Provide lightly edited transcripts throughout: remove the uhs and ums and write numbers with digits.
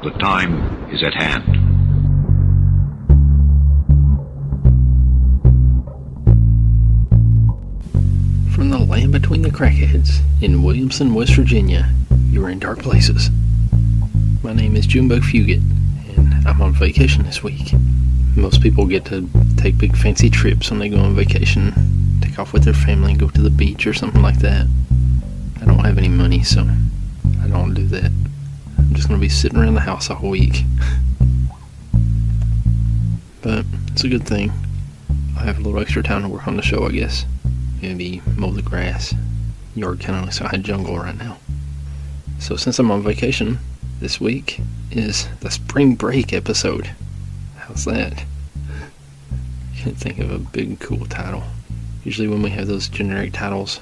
The time is at hand. From the land between the crackheads in Williamson, West Virginia, you're in Dark Places. My name is Junebug Fugit, and I'm on vacation this week. Most people get to take big fancy trips when they go on vacation, take off with their family and go to the beach or something like that. I don't have any money, so I don't do that. I'm just going to be sitting around the house all week. But it's a good thing. I have a little extra time to work on the show, I guess. Maybe mow the grass. Yard kind of looks like a jungle right now. So since I'm on vacation, this week is the spring break episode. How's that? Can't think of a big cool title. Usually when we have those generic titles,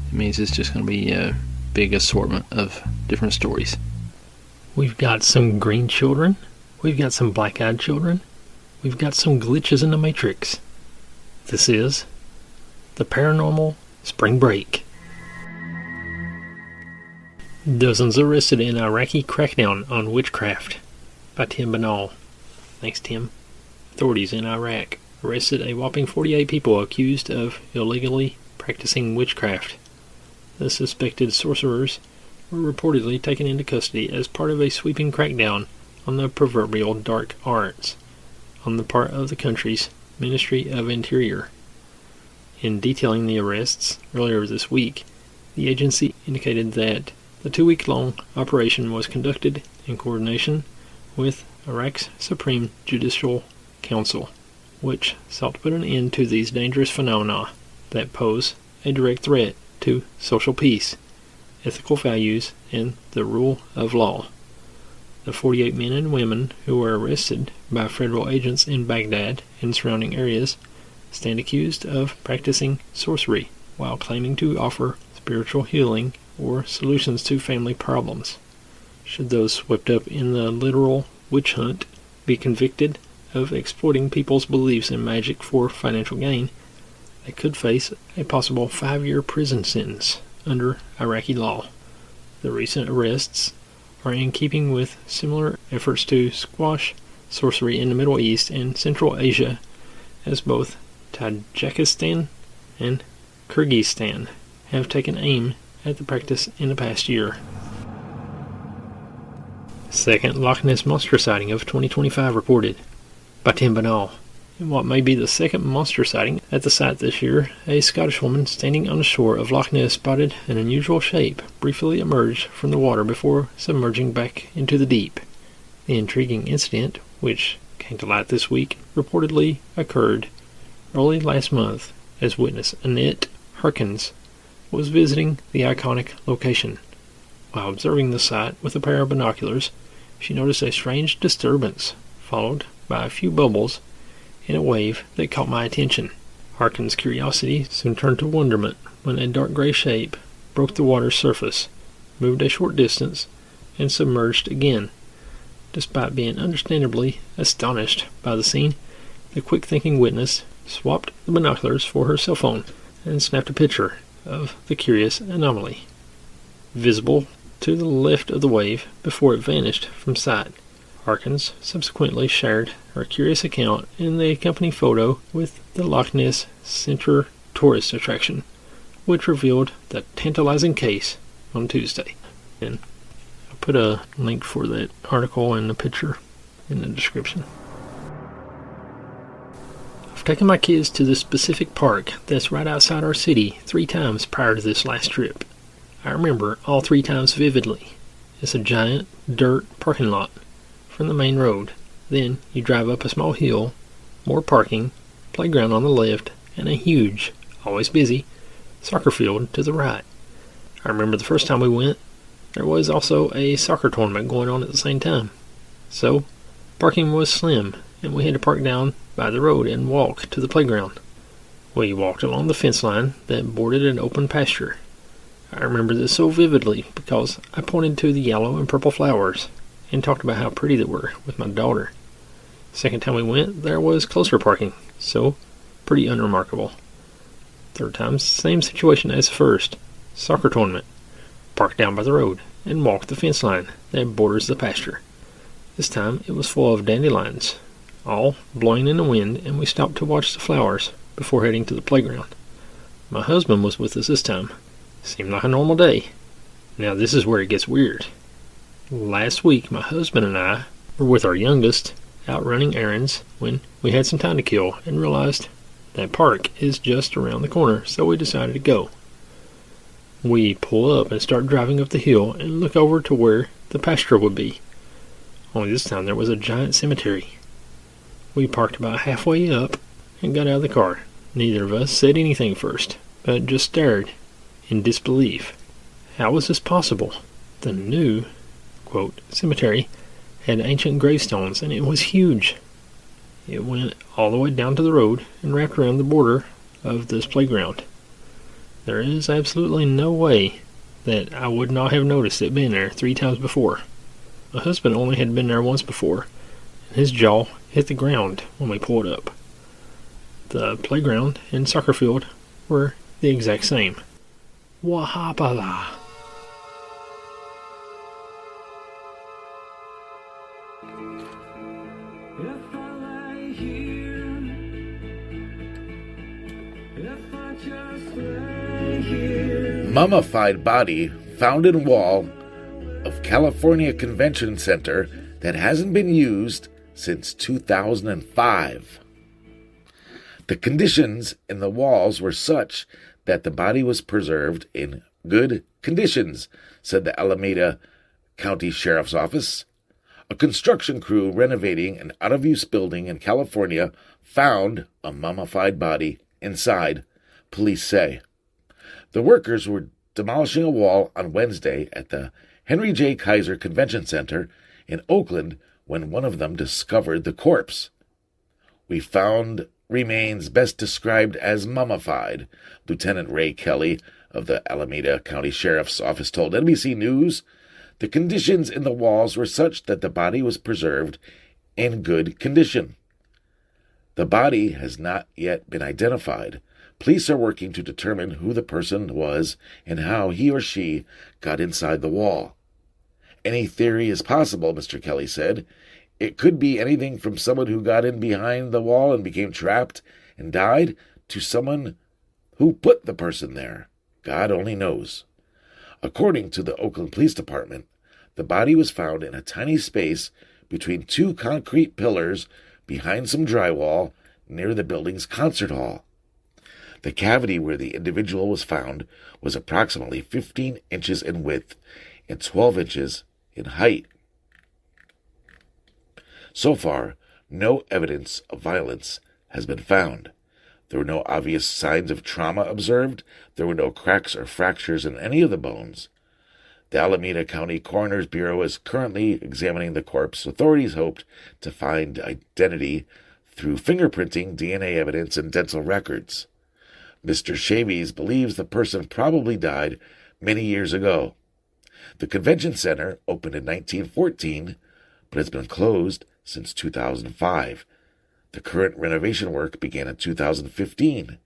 it means it's just going to be a big assortment of different stories. We've got some green children. We've got some black-eyed children. We've got some glitches in the Matrix. This is the Paranormal Spring Break. Dozens arrested in Iraqi crackdown on witchcraft by Tim Banal. Thanks, Tim. Authorities in Iraq arrested a whopping 48 people accused of illegally practicing witchcraft. The suspected sorcerers were reportedly taken into custody as part of a sweeping crackdown on the proverbial dark arts on the part of the country's Ministry of Interior. In detailing the arrests earlier this week, the agency indicated that the 2-week-long operation was conducted in coordination with Iraq's Supreme Judicial Council, which sought to put an end to these dangerous phenomena that pose a direct threat to social peace, ethical values, and the rule of law. The 48 men and women who were arrested by federal agents in Baghdad and surrounding areas stand accused of practicing sorcery while claiming to offer spiritual healing or solutions to family problems. Should those swept up in the literal witch hunt be convicted of exploiting people's beliefs in magic for financial gain, they could face a possible 5-year prison sentence under Iraqi law. The recent arrests are in keeping with similar efforts to squash sorcery in the Middle East and Central Asia, as both Tajikistan and Kyrgyzstan have taken aim at the practice in the past year. Second Loch Ness monster sighting of 2025 reported by Tim Banal. In what may be the second monster sighting at the site this year, a Scottish woman standing on the shore of Loch Ness spotted an unusual shape briefly emerge from the water before submerging back into the deep. The intriguing incident, which came to light this week, reportedly occurred early last month as witness Annette Harkins was visiting the iconic location. While observing the site with a pair of binoculars, she noticed a strange disturbance, followed by a few bubbles in a wave that caught my attention. Harkins' curiosity soon turned to wonderment when a dark gray shape broke the water's surface, moved a short distance, and submerged again. Despite being understandably astonished by the scene, the quick-thinking witness swapped the binoculars for her cell phone and snapped a picture of the curious anomaly. Visible to the left of the wave before it vanished from sight, Harkins subsequently shared her curious account in the accompanying photo with the Loch Ness Center tourist attraction, which revealed the tantalizing case on Tuesday. And I'll put a link for that article and the picture in the description. I've taken my kids to the specific park that's right outside our city 3 times prior to this last trip. I remember all 3 times vividly. It's a giant dirt parking lot from the main road. Then you drive up a small hill, more parking, playground on the left, and a huge, always busy, soccer field to the right. I remember the first time we went, there was also a soccer tournament going on at the same time. So, parking was slim, and we had to park down by the road and walk to the playground. We walked along the fence line that bordered an open pasture. I remember this so vividly because I pointed to the yellow and purple flowers and talked about how pretty they were with my daughter. Second time we went, there was closer parking, so pretty unremarkable. Third time, same situation as first. Soccer tournament. Parked down by the road and walked the fence line that borders the pasture. This time it was full of dandelions, all blowing in the wind, and we stopped to watch the flowers before heading to the playground. My husband was with us this time. Seemed like a normal day. Now this is where it gets weird. Last week my husband and I were with our youngest out running errands when we had some time to kill and realized that park is just around the corner, so we decided to go. We pull up and start driving up the hill and look over to where the pasture would be. Only this time there was a giant cemetery. We parked about halfway up and got out of the car. Neither of us said anything first, but just stared in disbelief. How was this possible? The new, quote, cemetery had ancient gravestones, and it was huge. It went all the way down to the road and wrapped around the border of this playground. There is absolutely no way that I would not have noticed it being there 3 times before. My husband only had been there once before, and his jaw hit the ground when we pulled up. The playground and soccer field were the exact same. Wahapala. Mummified body found in wall of California Convention Center that hasn't been used since 2005. The conditions in the walls were such that the body was preserved in good conditions, said the Alameda County Sheriff's Office. A construction crew renovating an out-of-use building in California found a mummified body inside, police say. The workers were demolishing a wall on Wednesday at the Henry J. Kaiser Convention Center in Oakland when one of them discovered the corpse. We found remains best described as mummified, Lieutenant Ray Kelly of the Alameda County Sheriff's Office told NBC News. The conditions in the walls were such that the body was preserved in good condition. The body has not yet been identified. Police are working to determine who the person was and how he or she got inside the wall. Any theory is possible, Mr. Kelly said. It could be anything from someone who got in behind the wall and became trapped and died to someone who put the person there. God only knows. According to the Oakland Police Department, the body was found in a tiny space between 2 concrete pillars behind some drywall near the building's concert hall. The cavity where the individual was found was approximately 15 inches in width and 12 inches in height. So far, no evidence of violence has been found. There were no obvious signs of trauma observed. There were no cracks or fractures in any of the bones. The Alameda County Coroner's Bureau is currently examining the corpse. Authorities hoped to find identity through fingerprinting, DNA evidence, and dental records. Mr. Chaves believes the person probably died many years ago. The convention center opened in 1914, but has been closed since 2005. The current renovation work began in 2015.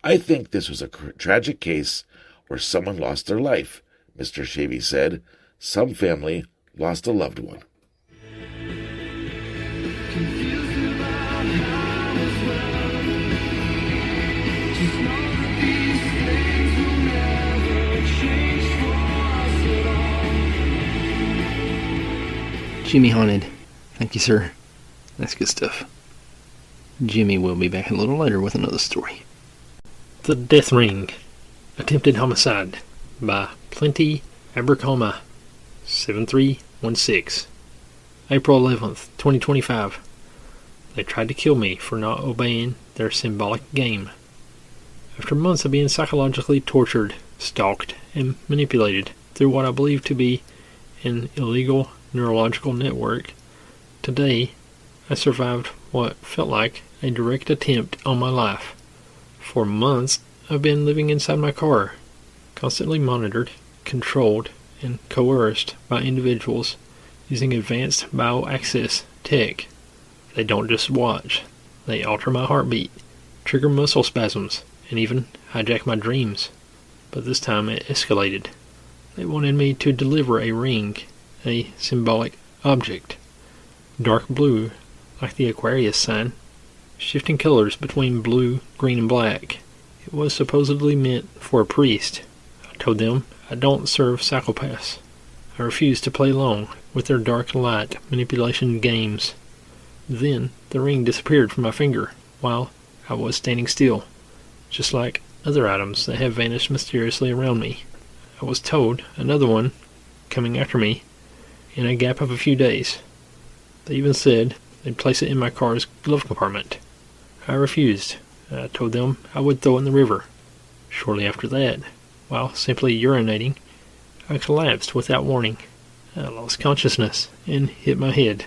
I think this was a tragic case where someone lost their life, Mr. Chaves said. Some family lost a loved one. Jimmy Haunted. Thank you, sir. That's good stuff. Jimmy will be back a little later with another story. The Death Ring. Attempted Homicide by Plenty Abercoma. 7316. April 11th, 2025. They tried to kill me for not obeying their symbolic game. After months of being psychologically tortured, stalked, and manipulated through what I believe to be an illegal neurological network, today I survived what felt like a direct attempt on my life. For months I've been living inside my car, constantly monitored, controlled, and coerced by individuals using advanced bioaccess tech. They don't just watch, they alter my heartbeat, trigger muscle spasms, and even hijack my dreams. But this time it escalated. They wanted me to deliver a ring, a symbolic object. dark blue, like the Aquarius sign, shifting colors between blue, green, and black. It was supposedly meant for a priest. I told them I don't serve psychopaths. I refuse to play along with their dark light manipulation games. Then the ring disappeared from my finger while I was standing still, just like other items that have vanished mysteriously around me. I was told another one coming after me in a gap of a few days. They even said they'd place it in my car's glove compartment. I refused. I told them I would throw it in the river. Shortly after that, while simply urinating, I collapsed without warning. I lost consciousness and hit my head.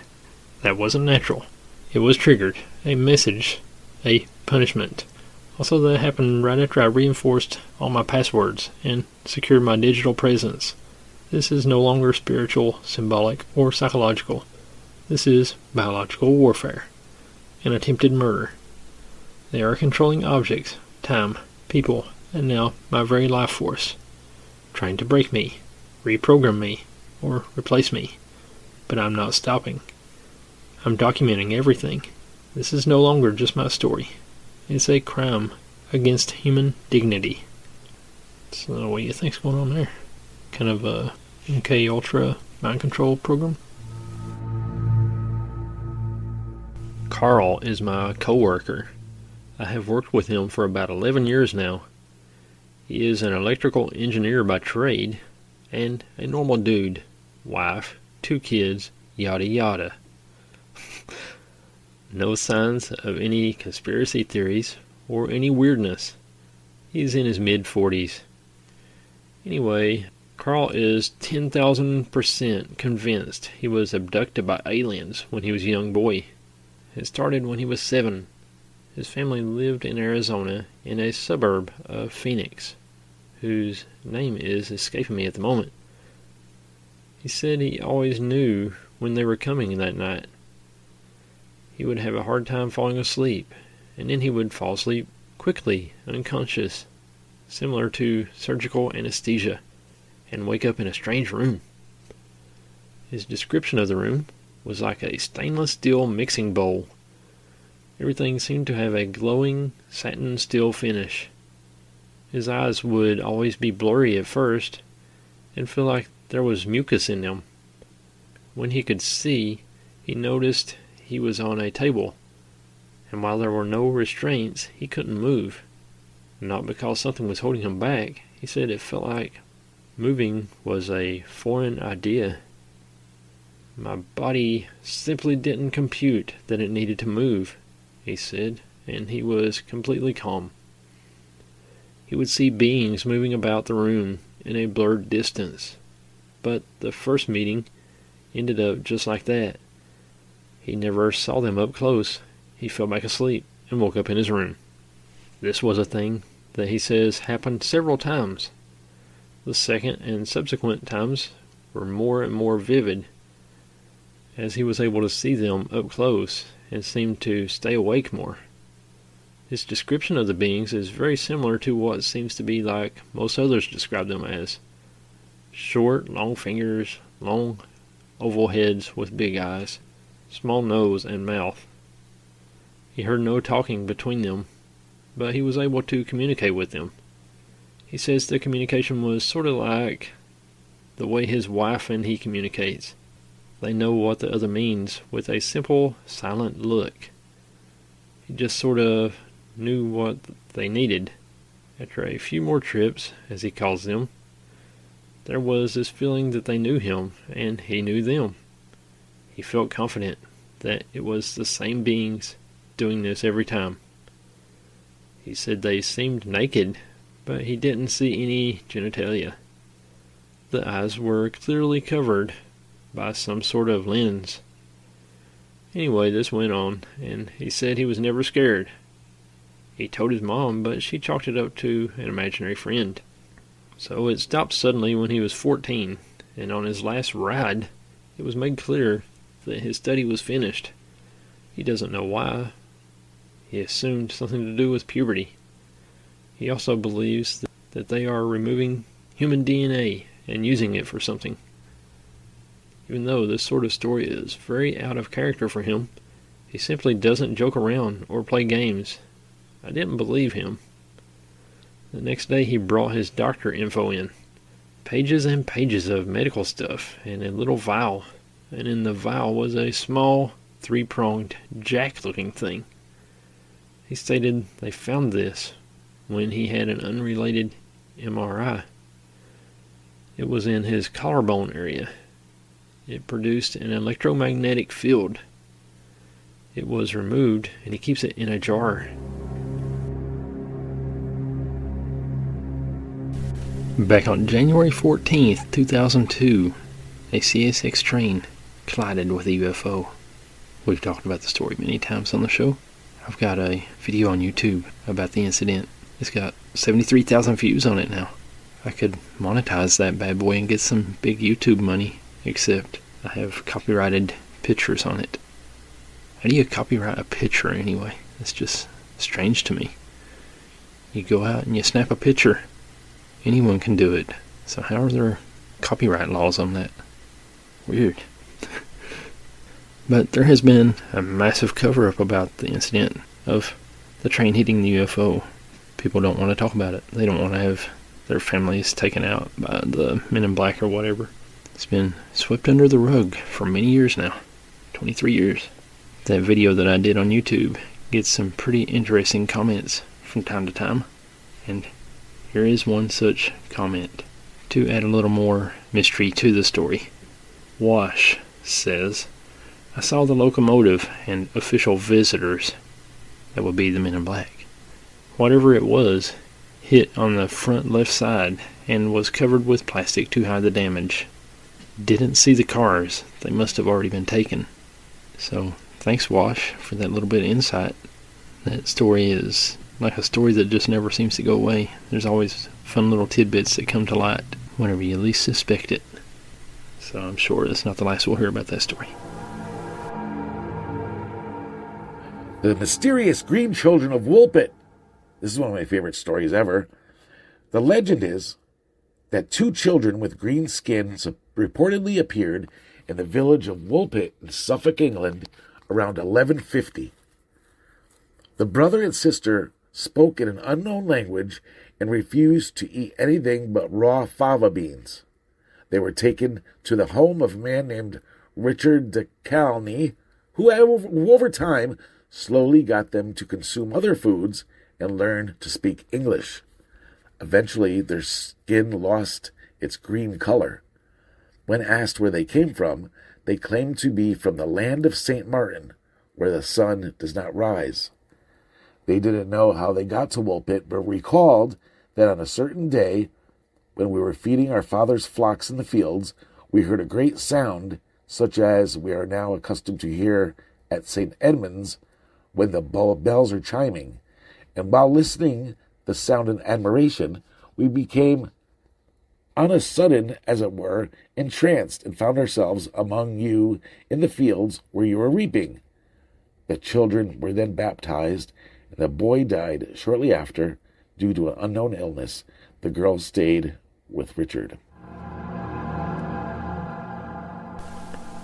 That wasn't natural. It was triggered. A message. A punishment. Also, that happened right after I reinforced all my passwords and secured my digital presence. This is no longer spiritual, symbolic, or psychological. This is biological warfare. An attempted murder. They are controlling objects, time, people, and now my very life force. Trying to break me, reprogram me, or replace me. But I'm not stopping. I'm documenting everything. This is no longer just my story. It's a crime against human dignity. So what do you think's going on there? Kind of a MK Ultra mind control program? Carl is my co-worker. I have worked with him for about 11 years now. He is an electrical engineer by trade and a normal dude. Wife, 2 kids, yada yada. No signs of any conspiracy theories or any weirdness. He's in his mid-40s. Anyway, Carl is 10,000% convinced he was abducted by aliens when he was a young boy. It started when he was 7. His family lived in Arizona in a suburb of Phoenix, whose name is escaping me at the moment. He said he always knew when they were coming that night. He would have a hard time falling asleep, and then he would fall asleep quickly, unconscious, similar to surgical anesthesia, and wake up in a strange room. His description of the room was like a stainless steel mixing bowl. Everything seemed to have a glowing satin steel finish. His eyes would always be blurry at first, and feel like there was mucus in them. When he could see, he noticed he was on a table, and while there were no restraints, he couldn't move. Not because something was holding him back. He said it felt like moving was a foreign idea. My body simply didn't compute that it needed to move, he said, and he was completely calm. He would see beings moving about the room in a blurred distance, but the first meeting ended up just like that. He never saw them up close. He fell back asleep and woke up in his room. This was a thing that he says happened several times. The second and subsequent times were more and more vivid, as he was able to see them up close and seemed to stay awake more. His description of the beings is very similar to what seems to be like most others describe them as. Short, long fingers, long oval heads with big eyes, small nose and mouth. He heard no talking between them, but he was able to communicate with them. He says the communication was sort of like the way his wife and he communicates. They know what the other means with a simple, silent look. He just sort of knew what they needed. After a few more trips, as he calls them, there was this feeling that they knew him and he knew them. He felt confident that it was the same beings doing this every time. He said they seemed naked, but he didn't see any genitalia. The eyes were clearly covered by some sort of lens. Anyway, this went on, and he said he was never scared. He told his mom, but she chalked it up to an imaginary friend. So it stopped suddenly when he was 14, and on his last ride, it was made clear that his study was finished. He doesn't know why. He assumed something to do with puberty. He also believes that they are removing human DNA and using it for something. Even though this sort of story is very out of character for him, he simply doesn't joke around or play games. I didn't believe him. The next day he brought his doctor info in. Pages and pages of medical stuff and a little vial. And in the vial was a small, three-pronged, jack-looking thing. He stated they found this when he had an unrelated MRI. It was in his collarbone area. It produced an electromagnetic field. It was removed, and he keeps it in a jar. Back on January 14th, 2002, a CSX train collided with a UFO. We've talked about the story many times on the show. I've got a video on YouTube about the incident. It's got 73,000 views on it now. I could monetize that bad boy and get some big YouTube money, except I have copyrighted pictures on it. How do you copyright a picture anyway? It's just strange to me. You go out and you snap a picture. Anyone can do it. So how are there copyright laws on that? Weird. But there has been a massive cover-up about the incident of the train hitting the UFO. People don't want to talk about it. They don't want to have their families taken out by the men in black or whatever. It's been swept under the rug for many years now. 23 years. That video that I did on YouTube gets some pretty interesting comments from time to time. And here is one such comment. To add a little more mystery to the story. Wash says, I saw the locomotive and official visitors, that would be the men in black. Whatever it was, hit on the front left side and was covered with plastic to hide the damage. Didn't see the cars. They must have already been taken. So, thanks Wash for that little bit of insight. That story is like a story that just never seems to go away. There's always fun little tidbits that come to light whenever you least suspect it. So I'm sure it's not the last we'll hear about that story. The Mysterious Green Children of Woolpit. This is one of my favorite stories ever. The legend is that two children with green skins reportedly appeared in the village of Woolpit in Suffolk, England, around 1150. The brother and sister spoke in an unknown language and refused to eat anything but raw fava beans. They were taken to the home of a man named Richard de Calney, who over time slowly got them to consume other foods and learn to speak English. Eventually, their skin lost its green color. When asked where they came from, they claimed to be from the land of St. Martin, where the sun does not rise. They didn't know how they got to Woolpit, but recalled that on a certain day, when we were feeding our father's flocks in the fields, we heard a great sound, such as we are now accustomed to hear at St. Edmund's when the bells are chiming. And while listening the sound in admiration, we became, on a sudden, as it were, entranced and found ourselves among you in the fields where you were reaping. The children were then baptized, and the boy died shortly after due to an unknown illness. The girl stayed with Richard.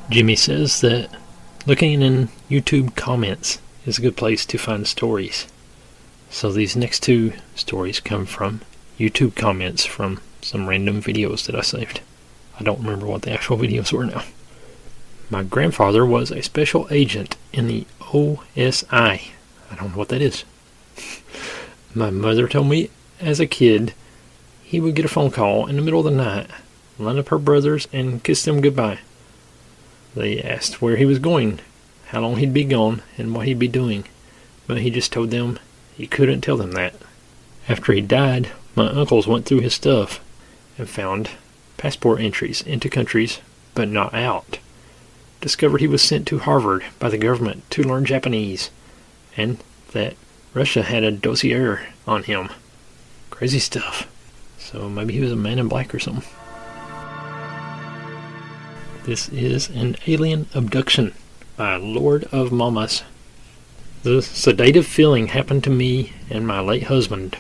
Jimmy says that looking in YouTube comments is a good place to find stories. So these next two stories come from YouTube comments from some random videos that I saved. I don't remember what the actual videos were now. My grandfather was a special agent in the OSI. I don't know what that is. My mother told me as a kid he would get a phone call in the middle of the night, line up her brothers, and kiss them goodbye. They asked where he was going, how long he'd be gone, and what he'd be doing, but he just told them he couldn't tell them that. After he died, my uncles went through his stuff and found passport entries into countries, but not out. Discovered he was sent to Harvard by the government to learn Japanese, and that Russia had a dossier on him. Crazy stuff. So maybe he was a man in black or something. This is an alien abduction by Lord of Mamas. The sedative feeling happened to me and my late husband.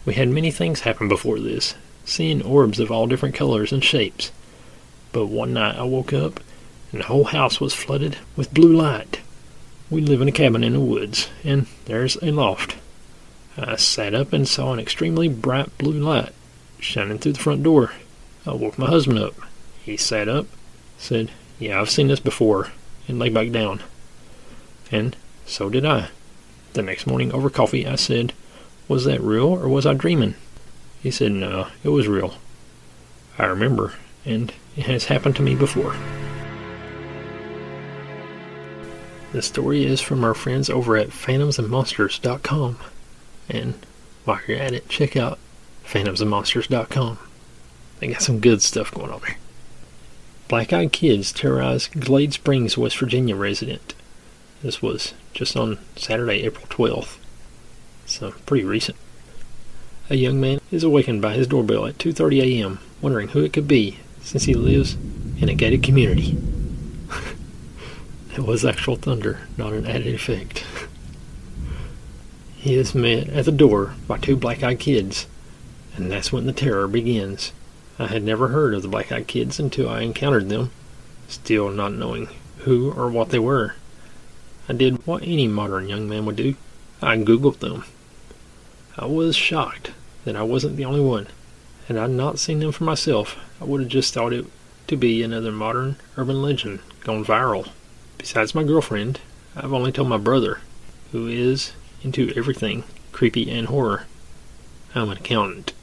We had many things happen before this, seeing orbs of all different colors and shapes. But one night I woke up and the whole house was flooded with blue light. We live in a cabin in the woods, and there's a loft. I sat up and saw an extremely bright blue light shining through the front door. I woke my husband up. He sat up, said, "Yeah, I've seen this before," and lay back down. And so did I. The next morning over coffee I said, "Was that real or was I dreaming?" He said, "No, it was real. I remember, and it has happened to me before." The story is from our friends over at phantomsandmonsters.com. And while you're at it, check out phantomsandmonsters.com. They got some good stuff going on there. Black-eyed kids terrorize Glade Springs, West Virginia resident. This was just on Saturday, April 12th. So pretty recent. A young man is awakened by his doorbell at 2:30 a.m., wondering who it could be, since he lives in a gated community. It was actual thunder, not an added effect. He is met at the door by two black-eyed kids, and that's when the terror begins. I had never heard of the black-eyed kids until I encountered them, still not knowing who or what they were. I did what any modern young man would do. I Googled them. I was shocked that I wasn't the only one. Had I not seen them for myself, I would have just thought it to be another modern urban legend gone viral. Besides my girlfriend, I've only told my brother, who is into everything creepy and horror. I'm an accountant.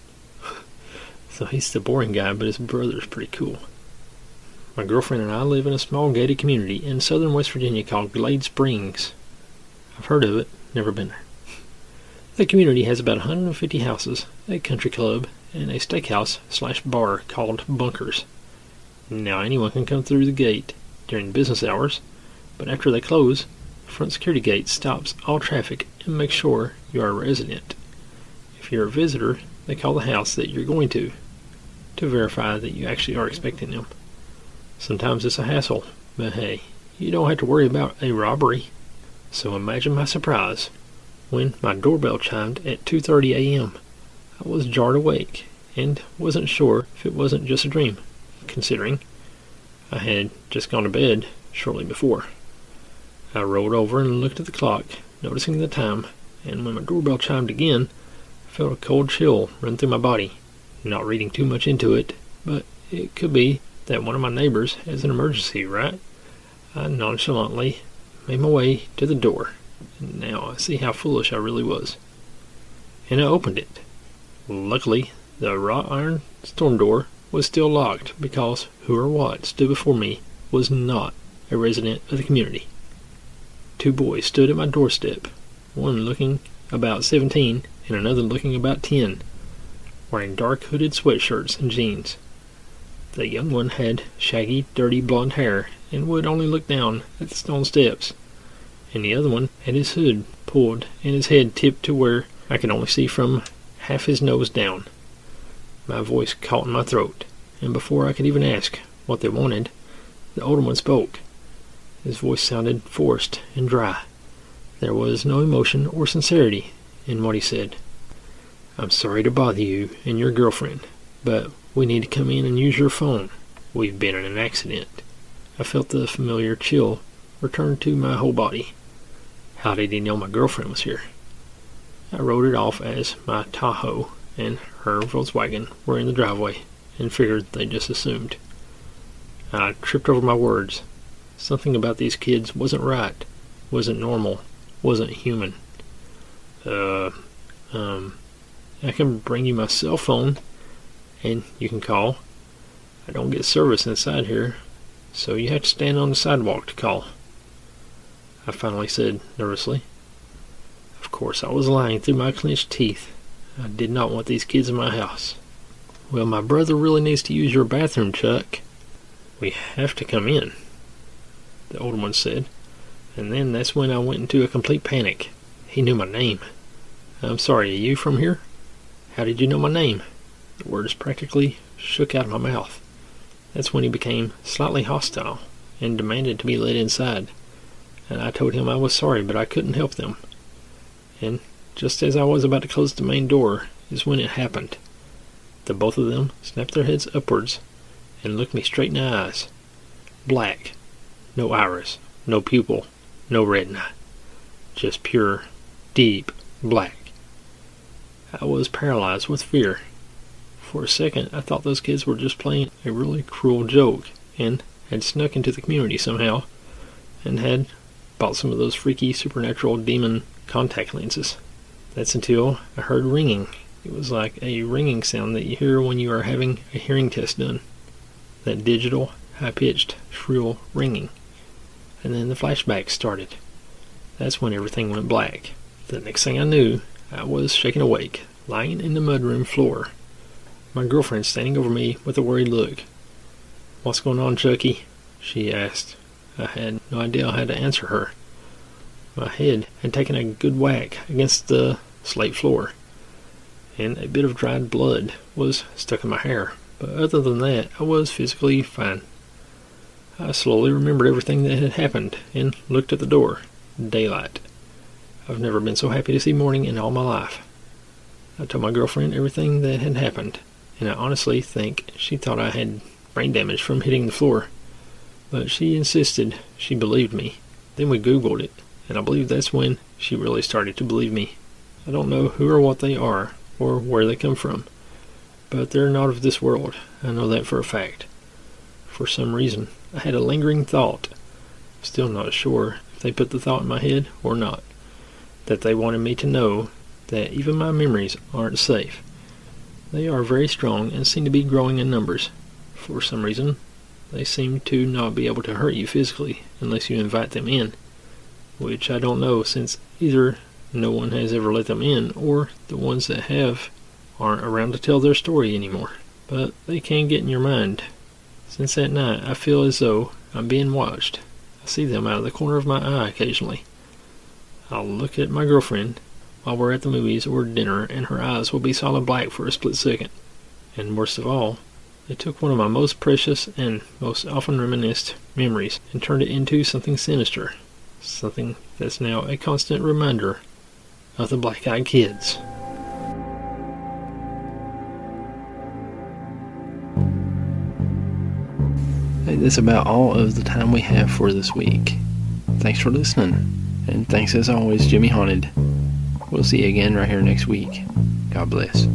So he's the boring guy, but his brother's pretty cool. My girlfriend and I live in a small gated community in southern West Virginia called Glade Springs. I've heard of it, never been there. The community has about 150 houses, a country club, and a steakhouse/bar called Bunkers. Now anyone can come through the gate during business hours, but after they close, the front security gate stops all traffic and makes sure you are a resident. If you're a visitor, they call the house that you're going to verify that you actually are expecting them. Sometimes it's a hassle, but hey, you don't have to worry about a robbery. So imagine my surprise when my doorbell chimed at 2:30 a.m. I was jarred awake and wasn't sure if it wasn't just a dream, considering I had just gone to bed shortly before. I rolled over and looked at the clock, noticing the time, and when my doorbell chimed again, I felt a cold chill run through my body. Not reading too much into it, but it could be that one of my neighbors has an emergency, right? I nonchalantly made my way to the door, and now I see how foolish I really was. And I opened it. Luckily, the wrought iron storm door was still locked because who or what stood before me was not a resident of the community. Two boys stood at my doorstep, one looking about 17 and another looking about 10, wearing dark hooded sweatshirts and jeans. The young one had shaggy, dirty blonde hair and would only look down at the stone steps, and the other one had his hood pulled and his head tipped to where I could only see from half his nose down. My voice caught in my throat, and before I could even ask what they wanted, the older one spoke. His voice sounded forced and dry. There was no emotion or sincerity in what he said. "I'm sorry to bother you and your girlfriend, but we need to come in and use your phone. We've been in an accident." I felt the familiar chill return to my whole body. How did he know my girlfriend was here? I wrote it off as my Tahoe and her Volkswagen were in the driveway and figured they just assumed. I tripped over my words. Something about these kids wasn't right, wasn't normal, wasn't human. I can bring you my cell phone, and you can call. I don't get service inside here, so you have to stand on the sidewalk to call. I finally said nervously. Of course, I was lying through my clenched teeth. I did not want these kids in my house. "Well, my brother really needs to use your bathroom, Chuck. We have to come in," the older one said, and then that's when I went into a complete panic. He knew my name. "I'm sorry, are you from here? How did you know my name?" The words practically shook out of my mouth. That's when he became slightly hostile and demanded to be let inside, and I told him I was sorry, but I couldn't help them. And just as I was about to close the main door is when it happened. The both of them snapped their heads upwards and looked me straight in the eyes. Black. No iris, no pupil, no retina. Just pure, deep black. I was paralyzed with fear. For a second, I thought those kids were just playing a really cruel joke and had snuck into the community somehow and had bought some of those freaky supernatural demon contact lenses. That's until I heard ringing. It was like a ringing sound that you hear when you are having a hearing test done. That digital, high-pitched, shrill ringing. And then the flashbacks started. That's when everything went black. The next thing I knew, I was shaken awake, lying in the mudroom floor. My girlfriend standing over me with a worried look. "What's going on, Chucky?" she asked. I had no idea how to answer her. My head had taken a good whack against the slate floor, and a bit of dried blood was stuck in my hair. But other than that, I was physically fine. I slowly remembered everything that had happened and looked at the door. Daylight. I've never been so happy to see morning in all my life. I told my girlfriend everything that had happened, and I honestly think she thought I had brain damage from hitting the floor. But she insisted she believed me. Then we Googled it, and I believe that's when she really started to believe me. I don't know who or what they are, or where they come from, but they're not of this world. I know that for a fact. For some reason, I had a lingering thought, still not sure if they put the thought in my head or not, that they wanted me to know that even my memories aren't safe. They are very strong and seem to be growing in numbers. For some reason, they seem to not be able to hurt you physically unless you invite them in, which I don't know, since either no one has ever let them in or the ones that have aren't around to tell their story anymore. But they can get in your mind. Since that night, I feel as though I'm being watched. I see them out of the corner of my eye occasionally. I'll look at my girlfriend while we're at the movies or dinner, and her eyes will be solid black for a split second. And worst of all, they took one of my most precious and most often reminisced memories and turned it into something sinister. Something that's now a constant reminder of the black-eyed kids. Hey, that's about all of the time we have for this week. Thanks for listening, and thanks as always, Jimmy Haunted. We'll see you again right here next week. God bless.